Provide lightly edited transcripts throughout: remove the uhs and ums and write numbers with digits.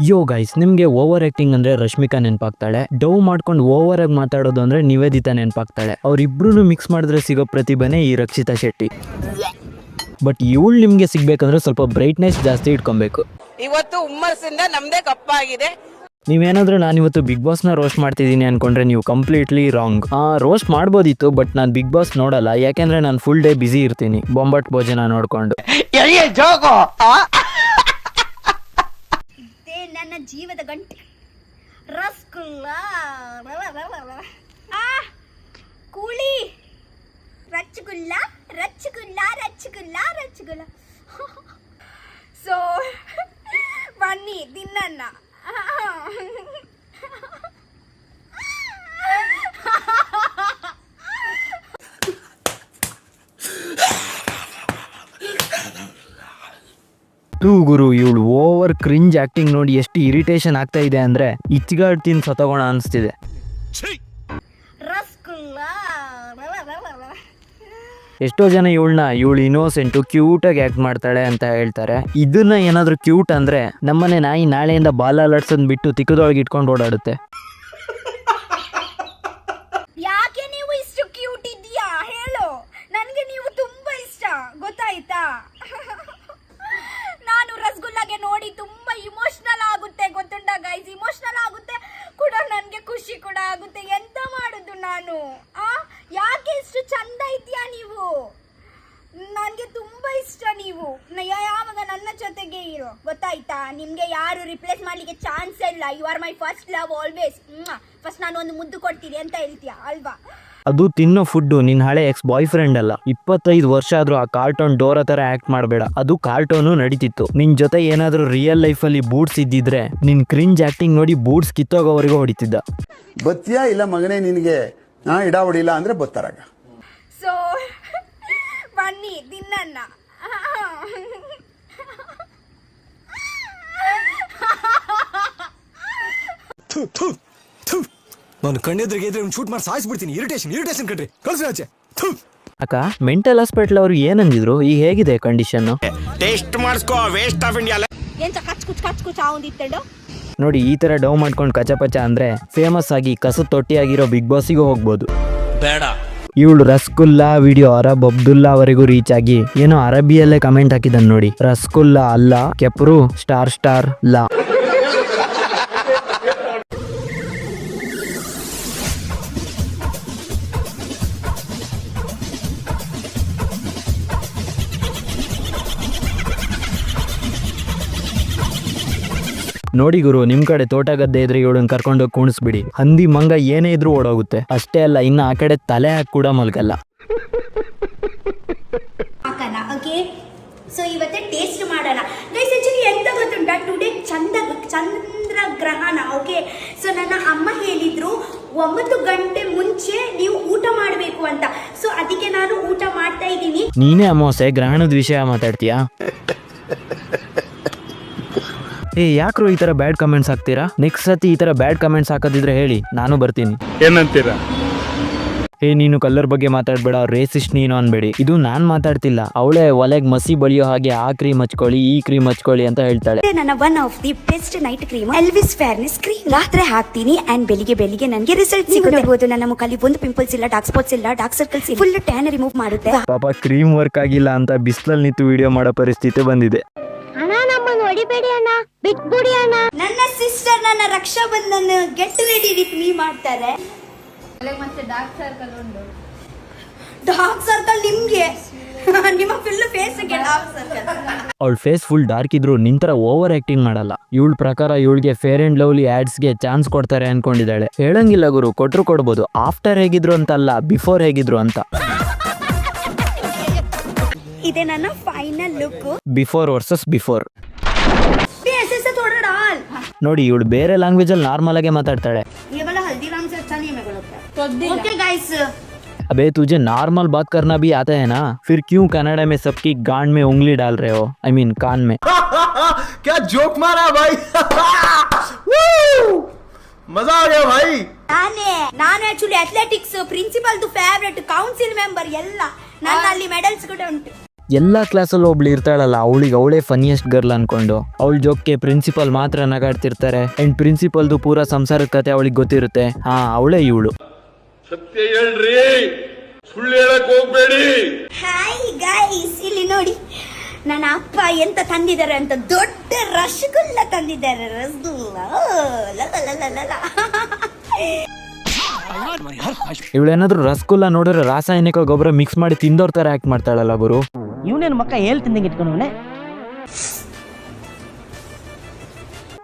ಯೋ guys, ನಿಮ್ಗೆ over acting ಅಂದ್ರೆ ರಶ್ಮಿಕಾ ನೆನಪಾಗ್ತಾಳೆ. ಡವ್ ಮಾಡ್ಕೊಂಡು ಓವರ್ ಆಗಿ ಮಾತಾಡೋದು ಅಂದ್ರೆ ನಿವೇದಿತಾ ನೆನಪಾಗ್ತಾಳೆ. ಅವ್ರಿಬ್ರು ಮಿಕ್ಸ್ ಮಾಡಿದ್ರೆ ಸಿಗೋ ಪ್ರತಿಭೆನೇ ಈ ರಕ್ಷಿತಾ ಶೆಟ್ಟಿ. ಬಟ್ ಇವಳು ನಿಮ್ಗೆ ಸಿಗ್ಬೇಕಂದ್ರೆ ಸ್ವಲ್ಪ ಬ್ರೈಟ್ನೆಸ್ ಜಾಸ್ತಿ ಇಟ್ಕೊಬೇಕು. ಇವತ್ತು ಹುಮ್ಮಸ್ಸಿಂದ ನಮ್ದೇ ಕಪ್ಪಾಗಿದೆ. ನೀವೇನಾದ್ರೂ ನಾನು ಇವತ್ತು ಬಿಗ್ ಬಾಸ್ ನ ರೋಸ್ಟ್ ಮಾಡ್ತಿದ್ದೀನಿ ಅನ್ಕೊಂಡ್ರೆ ನೀವು ಕಂಪ್ಲೀಟ್ಲಿ ರಾಂಗ್. ರೋಸ್ಟ್ ಮಾಡ್ಬೋದಿತ್ತು, ಬಟ್ ನಾನು ಬಿಗ್ ಬಾಸ್ ನೋಡಲ್ಲ. ಯಾಕೆಂದ್ರೆ ನಾನು ಫುಲ್ ಡೇ ಬಿಸಿ ಇರ್ತೀನಿ ಬೊಂಬಟ್ ಭೋಜನ ನೋಡ್ಕೊಂಡು. ನನ್ನ ಜೀವದ ಗಂಟೆ ರಸಗುಲ್ಲ ಕೂಳಿ ರಚ್ಚಗುಲ್ಲ ರಚ್ಚಗುಲ್ಲ ರಚ್ಚಗುಲ್ಲ ರಚ್ಚಗುಲ್ಲ. ಸೊ ಬನ್ನಿ ತಿನ್ನಣ್ಣ. ಗುರು, ಇವಳು ಓವರ್ ಕ್ರಿಂಜ್ ಆಕ್ಟಿಂಗ್ ನೋಡಿ ಎಷ್ಟು ಇರಿಟೇಷನ್ ಆಗ್ತಾ ಇದೆ ಅಂದ್ರೆ ಇಚ್ಚಿಗಾಡ್ ತಿನ್ ಸತ್ತೋಗೋಣ ಅನಿಸ್ತಿದೆ. ಎಷ್ಟೋ ಜನ ಇವಳು ಇನ್ನೋಸೆಂಟು ಕ್ಯೂಟಾಗಿ ಆ್ಯಕ್ಟ್ ಮಾಡ್ತಾಳೆ ಅಂತ ಹೇಳ್ತಾರೆ. ಇದನ್ನ ಏನಾದರೂ ಕ್ಯೂಟ್ ಅಂದರೆ ನಮ್ಮನೆ ನಾಯಿ ನಾಳೆಯಿಂದ ಬಾಲ ಅಲಡ್ಸೋದ್ ಬಿಟ್ಟು ತಿಕ್ಕದೊಳಗೆ ಇಟ್ಕೊಂಡು ಓಡಾಡುತ್ತೆ. ಯಾಕೆ ನೀವು ಇಷ್ಟು ಕ್ಯೂಟ್ ಇದೆಯಾ ಹೇಳು? ನನಗೆ ನೀವು ತುಂಬಾ ಇಷ್ಟ, ಗೊತ್ತಾಯ್ತಾ? ನಾನು ರಸಗುಲ್ಲಾಗೆ ನೋಡಿ ತುಂಬಾ ಇಮೋಷನಲ್ ಆಗುತ್ತೆ, ಗೊತ್ತುಂಟಾ ಗೈಸ್? ಇಮೋಷನಲ್ ಆಗುತ್ತೆ ಕೂಡ, ನನಗೆ ಖುಷಿ ಕೂಡ ಆಗುತ್ತೆ. ಎಂತ ಮಾಡುದು ನಾನು? ಯಾಕೆ ಇಷ್ಟು ಚಂದ ಇದೆಯಾ ನೀವು? ನನಗೆ ತುಂಬಾ ಇಷ್ಟ ನೀವು. ಯಾವಾಗ ನನ್ನ ಜೊತೆಗೆ ಇರೋ, ಗೊತ್ತಾಯ್ತಾ? ನಿಮ್ಗೆ ಯಾರು ರಿಪ್ಲೇಸ್ ಮಾಡ್ಲಿಕ್ಕೆ ಚಾನ್ಸ್ ಇಲ್ಲ. You are my first love always. First ನಾನು ಒಂದು ಮುದ್ದು ಕೊಡ್ತೀನಿ ಅಂತ ಹೇಳ್ತೀಯಾ ಅಲ್ವಾ? ಅದು ತಿನ್ನೋ ಫುಡ್ಡು ನಿನ್ನ ಹಳೆ ಎಕ್ಸ್ ಬಾಯ್ ಫ್ರೆಂಡ್ ಅಲ್ಲ. 25 ವರ್ಷ ಆದ್ರೂ ಆ ಕಾರ್ಟೂನ್ ಡೋರಾ ತರ ಆಕ್ಟ್ ಮಾಡಬೇಡ. ಅದು ಕಾರ್ಟೂನು ನಡೀತಿತ್ತು. ನಿನ್ ಜೊತೆ ಏನಾದ್ರೂ ರಿಯಲ್ ಲೈಫಲ್ಲಿ ಬೂಟ್ಸ್ ಇದ್ದಿದ್ರೆ ನಿನ್ ಕ್ರಿಂಜ್ ಆಕ್ಟಿಂಗ್ ನೋಡಿ ಬೂಟ್ಸ್ ಕಿತ್ತೋಗೋವರೆಗೂ ಹೊಡಿತಿದ್ದ. ಬತ್ತಿಯಾ ಇಲ್ಲ ಮಗನೇ, ನಿನಗೆ ಇಡ ಹೊಡಿಲ್ಲ ಅಂದ್ರೆ ಬತ್ತಾರಾಗ. ಸೊ ಬನ್ನಿ ತಿನ್ನಣ್ಣ. ನಾನು ಕಣ್ಣೆದ್ರಿಗೆ ಶೂಟ್ ಮಾಡಿ ಸಾಯಿಸ್ಬಿಡ್ತೀನಿ. ಇರಿಟೇಷನ್ ಕಣ್ರಿ, ಕಳ್ಸಿ. ಅಕ್ಕ, ಮೆಂಟಲ್ ಹಾಸ್ಪಿಟಲ್ ಅವರು ಏನಂದಿದ್ರು? ಈಗ ಹೇಗಿದೆ ಕಂಡೀಷನ್? ಟೆಸ್ಟ್ ಮಾಡಿಸ್ಕೋ, ವೇಸ್ಟ್ ಆಫ್ ಇಂಡಿಯಾ. ಎಂತ ಕಚ್ ಕುಚ್ ಆವಂದಿತ್ತೇಳು ನೋಡಿ, ಈ ತರ ಡವ್ ಮಾಡ್ಕೊಂಡು ಕಚಪಚ ಅಂದ್ರೆ ಫೇಮಸ್ ಆಗಿ ಕಸದ ತೊಟ್ಟಿಯಾಗಿರೋ ಬಿಗ್ ಬಾಸಿಗೂ ಹೋಗ್ಬೋದು. ಬೇಡ. ಇವಳು ರಸಗುಲ್ಲಾ ವಿಡಿಯೋ ಅರಬ್ ಅಬ್ದುಲ್ಲಾ ಅವರೆಗೂ ರೀಚ್ ಆಗಿ ಏನೋ ಅರಬಿಯಲ್ಲೇ ಕಮೆಂಟ್ ಹಾಕಿದನ್ ನೋಡಿ. ರಸಗುಲ್ಲಾ ಅಲ್ಲ, ಕೆಪ್ರು ಸ್ಟಾರ್ ಲಾ. ನೋಡಿ ಗುರು, ನಿಮ್ ಕಡೆ ತೋಟ ಗದ್ದೆ ಇದ್ರೆ ಇವಳನ್ನ ಕರ್ಕೊಂಡೋಗಿ ಕುಣಿಸ್ಬಿಡಿ. ಹಂದಿ ಮಂಗ ಏನೇ ಇದ್ರೂ ಓಡೋಗುತ್ತೆ. ಅಷ್ಟೇ ಅಲ್ಲ, ಇನ್ನು ಆ ಕಡೆ ತಲೆ ಹಾಕಿ ಕೂಡ ಮಲ್ಗಲ್ಲ. ಓಕೆ, ಸೊ ಇವತ್ತೇ ಟೇಸ್ಟ್ ಮಾಡೋಣ ಗೈಸ್. ಆಕ್ಚುಲಿ ಎಂತ ಗೊತ್ತುಂಟಾ, ಟುಡೇ ಚಂದ್ರ ಗ್ರಹಣ. ಓಕೆ, ಸೊ ನನ್ನ ಅಮ್ಮ ಹೇಳಿದ್ರು 9 ಗಂಟೆ ಮುಂಚೆ ನೀವು ಊಟ ಮಾಡಬೇಕು ಅಂತ. ಸೊ ಅದಕ್ಕೆ ನಾನು ಊಟ ಮಾಡ್ತಾ ಇದ್ದೀನಿ. ನೀನೇ ಅಮಾವಾಸ್ಯೆ ಗ್ರಹಣದ ವಿಷಯ ಮಾತಾಡ್ತೀಯಾ? ಯಾಕ್ರು ಈ ತರ ಬ್ಯಾಡ್ ಕಮೆಂಟ್ಸ್ ಹಾಕ್ತೀರಾ? ನೆಕ್ಸ್ಟ್ ಸತಿ ಈ ತರ ಬ್ಯಾಡ್ ಕಮೆಂಟ್ಸ್ ಹಾಕೋದಿದ್ರೆ ಹೇಳಿ, ನಾನು ಬರ್ತೀನಿ. ಏನಂತೀರಾ? ನೀನು ಕಲರ್ ಬಗ್ಗೆ ಮಾತಾಡ್ಬೇಡ, ರೇಸಿಸ್ಟ್ ನೀನು ಅನ್ಬೇಡಿ. ಇದು ನಾನ್ ಮಾತಾಡ್ತಿಲ್ಲ, ಅವಳೇ ಒಲೆಗ್ ಮಸಿ ಬಳಿಯೋ ಹಾಗೆ ಆ ಕ್ರೀಮ್ ಹಚ್ಕೊಳ್ಳಿ, ಈ ಕ್ರೀಮ್ ಹಚ್ಕೊಳ್ಳಿ ಅಂತ ಹೇಳ್ತಾಳೆ. ನನ್ನ one of the best night cream Elvis fairness cream. ರಾತ್ರಿ ಹಾಕ್ತೀನಿ ಅಂಡ್ ಬೆಳಿಗ್ಗೆ ನನಗೆ ರಿಸಲ್ಟ್ ಸಿಗುತ್ತೆ. ನನ್ನ ಮುಖದಲ್ಲಿ ಒಂದು ಪಿಂಪಲ್ಸ್ ಇಲ್ಲ, ಡಾರ್ಕ್ ಸ್ಪಾಟ್ಸ್ ಇಲ್ಲ, ಡಾರ್ಕ್ ಸರ್ಕಲ್ಸ್ ಇಲ್ಲ, ಫುಲ್ ಟ್ಯಾನ್ ರಿಮೂವ್ ಮಾಡುತ್ತೆ. ಪಾಪ ಕ್ರೀಮ್ ವರ್ಕ್ ಆಗಿಲ್ಲ ಅಂತ ಬಿಸಿಲಲ್ಲಿ ನಿಂತು ವಿಡಿಯೋ ಮಾಡೋ ಪರಿಸ್ಥಿತಿ ಬಂದಿದೆ. ನನ್ನ ಸಿಸ್ಟರ್ ನನ್ನ Raksha Bandhan get ready with me ಮಾಡ್ತಾರೆ. ಡಾರ್ಕ್ ಸರ್ಕಲ್ ನಿಮ್ಗೆ, ನಿಮ್ಮ ಫುಲ್ ಫೇಸ್ ಗೆ ಡಾರ್ಕ್ ಸರ್ಕಲ್. ಅವಳ ಫೇಸ್ ಫುಲ್ ಡಾರ್ಕ್ ಇದ್ರು ನಿಂತರ ಓವರ್ ಆಕ್ಟಿಂಗ್ ಮಾಡಲ್ಲ. ಇವಳ ಪ್ರಕಾರ ಇವಳಿಗೆ ಫೇರ್ ಅಂಡ್ ಲವ್ಲಿ ಆಡ್ಸ್ ಗೆ ಚಾನ್ಸ್ ಕೊಡ್ತಾರೆ ಅನ್ಕೊಂಡಿದ್ದಾಳೆ. ಹೇಳಂಗಿಲ್ಲ ಗುರು, ಕೊಟ್ರು ಕೊಡ್ಬೋದು. ಆಫ್ಟರ್ ಹೇಗಿದ್ರು ಅಂತ ಅಲ್ಲ, ಬಿಫೋರ್ ಹೇಗಿದ್ರು ಅಂತ. ಇದೆ ನನ್ನ final look, before versus before. ನೋಡಿ, ಇವಳು ಬೇರೆ ಲ್ಯಾಂಗ್ವೇಜ್ ಅಲ್ಲಿ ನಾರ್ಮಲ್ ಆಗಿ ಮಾತಾಡ್ತಾಳೆ. अबे तुझे नॉर्मल बात करना भी आता है ना, फिर क्यों कनाडा में सबकी गांड में उंगली डाल रहे हो? I mean कान में. क्या जोक मारा भाई. मजा आ गया भाई. ನಾನು actually athletics principal favourite, council member ಎಲ್ಲ. ನನ್ನ ಅಲ್ಲಿ ಮೆಡಲ್ಸ್ ಕೂಡ ಉಂಟು. ಎಲ್ಲಾ ಕ್ಲಾಸಲ್ಲಿ ಒಬ್ಳು ಇರ್ತಾಳಲ್ಲ, ಅವಳಿಗೆ ಅವಳೇ ಫನಿಯೆಸ್ಟ್ ಗರ್ಲ್ ಅನ್ಕೊಂಡು ಅವಳ ಜೋಕ್ಗೆ ಪ್ರಿನ್ಸಿಪಲ್ ಮಾತ್ರ ನಗಾಡ್ತಿರ್ತಾರೆ. ಅಂಡ್ ಪ್ರಿನ್ಸಿಪಲ್ದು ಪೂರಾ ಸಂಸಾರದ ಕತೆ ಅವಳಿಗೆ ಗೊತ್ತಿರುತ್ತೆ. ಹಾ, ಅವಳೇ ಇವಳು. ಸತ್ಯ ಹೇಳ್ರಿ, ಸುಳ್ಳು ಹೇಳಕ್ ಹೋಗ್ಬೇಡಿ. ಹಾಯ್ ಗೈಸ್, ಇಲ್ಲಿ ನೋಡಿ ನನ್ನ ಅಪ್ಪ ಎಂತ ತಂದಿದ್ದಾರೆ ಅಂತ, ದೊಡ್ಡ ರಸಗುಲ್ಲ ತಂದಿದ್ದಾರೆ. ರಸಗುಲ್ಲ ಇವಳೇನಾದ್ರೂ ರಸಗುಲ್ಲ ನೋಡಿದ್ರೆ ರಾಸಾಯನಿಕ ಗೊಬ್ಬರ ಮಿಕ್ಸ್ ಮಾಡಿ ತಿಂದೋರ್ ತರ ಆಕ್ಟ್ ಮಾಡ್ತಾಳಲ್ಲ ಗುರು. ಇವನೇನು ಮಕ್ಕ ಹೇಳ್ತಿಂದಂಗೆ ಇಟ್ಕೊಂಡವನೆ.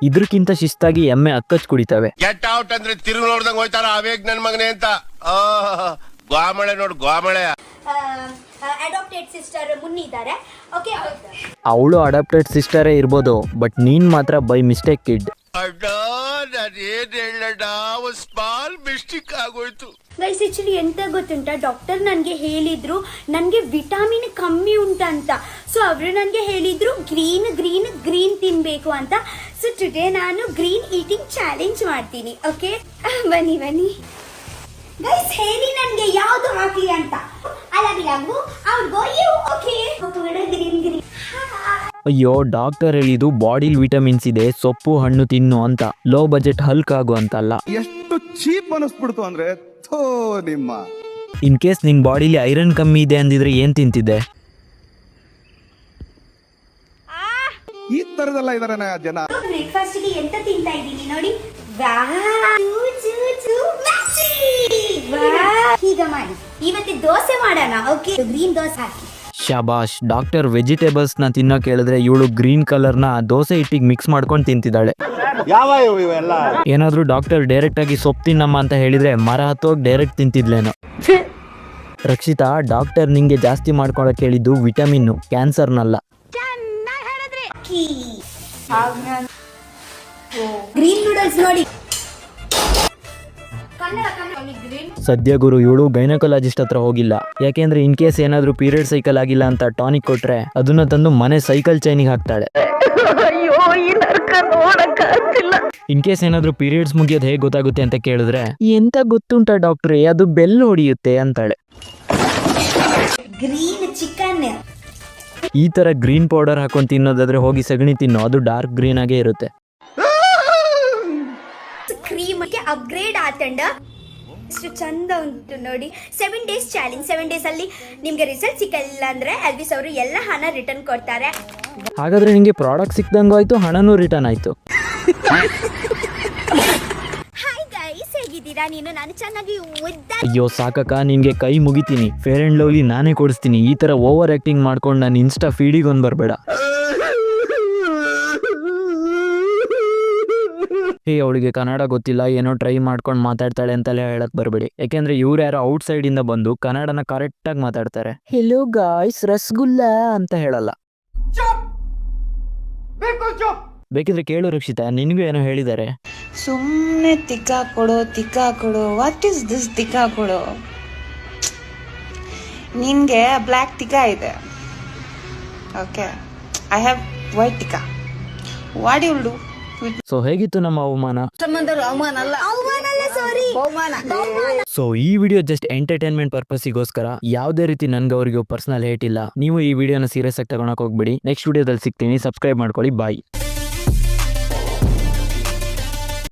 ಇದ್ರಕ್ಕಿಂತ ಶಿಸ್ತಾಗಿ ಎಮ್ಮೆ ಅಕ್ಕಚ್ ಕುಡಿತಾವೆ. ಗೆಟ್ ಔಟ್ ಅಂದ್ರೆ ತಿರುಗಿ ನೋಡ್ದಂಗ್ ಹೋಯ್ತಾರ ಅವೇಗ್ ನನ್ ಮಗನೇ ಅಂತ. ಗೋಮಳೆ ನೋಡು, ಗೋಮಳೆ. ಅಡಾಪ್ಟೆಡ್ ಸಿಸ್ಟರ್ ಮುನ್ನಿದ್ದಾರೆ. ಓಕೆ, ಅವಳು ಅಡಾಪ್ಟೆಡ್ ಸಿಸ್ಟರೇ ಇರ್ಬೋದು, ಬಟ್ ನೀನ್ ಮಾತ್ರ ಬೈ ಮಿಸ್ಟೇಕ್ ಕಿಡ್. ಅಡ್ಡ ನಾನೇನ್ ಹೇಳಣ್ಣ, ಒಂದ್ ಸ್ಮಾಲ್ ಮಿಸ್ಟೇಕ್ ಆಗೋಯ್ತು. ಗೈಸ್, ಆಕ್ಚುಲಿ ಎಂತ ಗೊತ್ತುಂಟಾ, ಡಾಕ್ಟರ್ ನನಗೆ ಹೇಳಿದ್ರು ನನಗೆ ವಿಟಮಿನ್ ಕಮ್ಮಿ ಉಂಟಂತ. ಸೊ ಅವರು ನನಗೆ ಹೇಳಿದ್ರು ಗ್ರೀನ್ ಗ್ರೀನ್ ಗ್ರೀನ್ ತಿನ್ಬೇಕು ಅಂತ. ಸೊ ಟುಡೇ ನಾನು ಗ್ರೀನ್ ಈಟಿಂಗ್ ಚಾಲೆಂಜ್ ಮಾಡ್ತೀನಿ. ಓಕೆ, ಬನ್ನಿ ಬನ್ನಿ ಗೈಸ್, ಹೇಳಿ ನನಗೆ ಯಾವುದು ಹಾಕ್ಲಿ ಅಂತ. ಅಲಬಿಲಾಗು ಅವ್ರಿಗೋ ಇವು. Okay, green green. ಅಯ್ಯೋ, ಡಾಕ್ಟರ್ ಹೇಳಿದ್ದು ಬಾಡಿಲ್ ವಿಟಮಿನ್ಸ್ ಇದೆ, ಸೊಪ್ಪು ಹಣ್ಣು ತಿನ್ನು ಅಂತ. ಲೋ ಬಜೆಟ್ ಹಲ್ಕ್ ಆಗು ಅಂತ ಅಲ್ಲ. ಎಷ್ಟು ಚೀಪ್ ಅನಿಸ್ಬಿಡ್ತು ಅಂದ್ರೆ ಥೋ ನಿಮ್ಮ. ಇನ್ ಕೇಸ್ ನಿನ್ ಬಾಡಿಲಿ ಐರನ್ ಕಮ್ಮಿ ಇದೆ ಅಂದಿದ್ರೆ ಏನ್ ತಿಂತಿದ್ದೆ? ಈ ತರದೆಲ್ಲ ಇದಾರೆ ಜನ. ಬ್ರೇಕ್ಫಾಸ್ಟ್ ಗೆ ಎಂತ ತಿಂತಾ ಇದ್ದೀನಿ ನೋಡಿ. ಈಗ ಮಾಡಿ, ಇವತ್ತು ದೋಸೆ ಮಾಡೋಣ. ಓಕೆ, ಗ್ರೀನ್ ದೋಸೆ ಹಾಕಿ. ಶಾಬಾಷ್. ಡಾಕ್ಟರ್ ವೆಜಿಟೇಬಲ್ಸ್ ನ ತಿನ್ನೋಕೆ ಹೇಳಿದ್ರೆ ಇವಳು ಗ್ರೀನ್ ಕಲರ್ ನ ದೋಸೆ ಹಿಟ್ಟಿಗೆ ಮಿಕ್ಸ್ ಮಾಡ್ಕೊಂಡು ತಿಂತಿದ್ದಾಳೆ. ಏನಾದ್ರೂ ಡಾಕ್ಟರ್ ಡೈರೆಕ್ಟ್ ಆಗಿ ಸೊಪ್ಪು ತಿನ್ನಮ್ಮ ಅಂತ ಹೇಳಿದ್ರೆ ಮರ ಹತ್ತೋಗಿ ಡೈರೆಕ್ಟ್ ತಿಂತಿದ್ಲೇನೋ. ರಕ್ಷಿತಾ, ಡಾಕ್ಟರ್ ನಿಂಗೆ ಜಾಸ್ತಿ ಮಾಡ್ಕೊಳಕ್ ಹೇಳಿದ್ದು ವಿಟಮಿನ್, ಕ್ಯಾನ್ಸರ್ನಲ್ಲ. ಗ್ರೀನ್ ನೂಡಲ್ಸ್ ನೋಡಿ. ಸದ್ಯ ಗುರು, ಇವಳು ಗೈನಕಾಲಜಿಸ್ಟ್ ಹತ್ರ ಹೋಗಿಲ್ಲ. ಯಾಕೆಂದ್ರೆ ಇನ್ ಕೇಸ್ ಏನಾದ್ರೂ ಪೀರಿಯಡ್ ಸೈಕಲ್ ಆಗಿಲ್ಲ ಅಂತ ಟಾನಿಕ್ ಕೊಟ್ರೆ ಅದನ್ನ ತಂದು ಮನೆ ಸೈಕಲ್ ಚೈನಿಗೆ ಹಾಕ್ತಾಳೆ. ಇನ್ ಕೇಸ್ ಏನಾದ್ರೂ ಪೀರಿಯಡ್ಸ್ ಮುಗಿಯೋದು ಹೇಗೆ ಗೊತ್ತಾಗುತ್ತೆ ಅಂತ ಕೇಳಿದ್ರೆ, ಎಂತ ಗೊತ್ತುಂಟಾ ಡಾಕ್ಟ್ರೇ, ಅದು ಬೆಲ್ ಹೊಡಿಯುತ್ತೆ ಅಂತಾಳೆ. Green chicken. ಈ ತರ ಗ್ರೀನ್ ಪೌಡರ್ ಹಾಕೊಂಡು ತಿನ್ನೋದಾದ್ರೆ ಹೋಗಿ ಸಗಣಿ ತಿನ್ನೋ, ಅದು ಡಾರ್ಕ್ ಗ್ರೀನ್ ಆಗೇ ಇರುತ್ತೆ. ಕ್ರೀಮ್ ಅಪ್ಗ್ರೇಡ್ ಆತಂಡ ಎಷ್ಟು ಚಂದ ಉಂಟು ನೋಡಿ. 7 days ಚಾಲೆಂಜ್. 7 days ಅಲ್ಲಿ ನಿಮ್ಗೆ ರಿಸಲ್ಟ್ ಸಿಕ್ಕಲ್ಲ ಅಂದ್ರೆ ಎಲ್ವಿಸ್ ಅವರು ಎಲ್ಲ ಹಣ ರಿಟರ್ನ್ ಕೊಡ್ತಾರೆ. ಹಾಗಾದ್ರೆ ನಿಂಗೆ ಪ್ರಾಡಕ್ಟ್ ಸಿಕ್ದಂಗೂ ಆಯ್ತು, ಹಣನೂ ರಿಟರ್ನ್ ಆಯ್ತು. ಹಾಯ್ ಗೈಸ್, ಹೇಗಿದ್ದೀರಾ? ನಾನು ಚೆನ್ನಾಗಿ ಅಯ್ಯೋ ಸಾಕಕ್ಕ, ನಿನ್ಗೆ ಕೈ ಮುಗಿತೀನಿ. ಫೇರ್ ಅಂಡ್ ಲವ್ಲಿ ನಾನೇ ಕೊಡಿಸ್ತೀನಿ. ಈ ತರ ಓವರ್ ಆಕ್ಟಿಂಗ್ ಮಾಡ್ಕೊಂಡು ನಾನು ಇನ್ಸ್ಟಾ ಫೀಡಿಗೆ ಒಂದ್ ಬರ್ಬೇಡ. ಅವಳಿಗೆ ಕನ್ನಡ ಗೊತ್ತಿಲ್ಲ, ಏನೋ ಟ್ರೈ ಮಾಡ್ಕೊಂಡು ಮಾತಾಡ್ತಾಳೆ ಅಂತೆಲ್ಲ ಹೇಳಕ್ ಬರಬೇಡಿ. ಯಾಕೆಂದ್ರೆ ಇವ್ರು ಯಾರೋ ಔಟ್ ಸೈಡ್ ಇಂದ ಬಂದು ಕನ್ನಡನ ಕರೆಕ್ಟ್ ಆಗಿ ಮಾತಾಡ್ತಾರೆ. ಹೆಲೋ ಗಾಯ್ಸ್, ರಸಗುಲ್ಲ ಅಂತ ಹೇಳಲ್ಲ. ಬೇಕಿದ್ರೆ ಕೇಳು ರಕ್ಷಿತಾ, ನಿನ್ಗೂ ಏನೋ ಹೇಳಿದ್ದಾರೆ. ಸುಮ್ಮನೆ ತಿಕ್ಕಾ ಕೊಡೋ. ವಾಟ್ ಇಸ್ ದಿಸ್ ತಿಕ್ಕಾ ಕೊಡೋ? ನಿನ್ಗೆ ಬ್ಲ್ಯಾಕ್ ತಿಕ್ಕಾ ಇದೆ. Okay, I have white tikka. What you will do? So ಹೇಗಿತ್ತು ನಮ್ಮ ಅವಮಾನ? ಸೊ ಈ ವಿಡಿಯೋ ಜಸ್ಟ್ ಎಂಟರ್ಟೈನ್ಮೆಂಟ್ ಪರ್ಪಸ್ಗೋಸ್ಕರ, ಯಾವುದೇ ರೀತಿ ನನ್ಗೆ ಅವ್ರಿಗೆ ಪರ್ಸನಲ್ ಹೇಟ್ ಇಲ್ಲ. ನೀವು ಈ ವಿಡಿಯೋನ ಸೀರಿಯಸ್ ಆಗಿ ತಗೊಳಕ್ ಹೋಗ್ಬಿಡಿ. ನೆಕ್ಸ್ಟ್ ವಿಡಿಯೋದಲ್ಲಿ ಸಿಗ್ತೀನಿ. ಸಬ್ಸ್ಕ್ರೈಬ್ ಮಾಡ್ಕೊಳ್ಳಿ. ಬಾಯ್.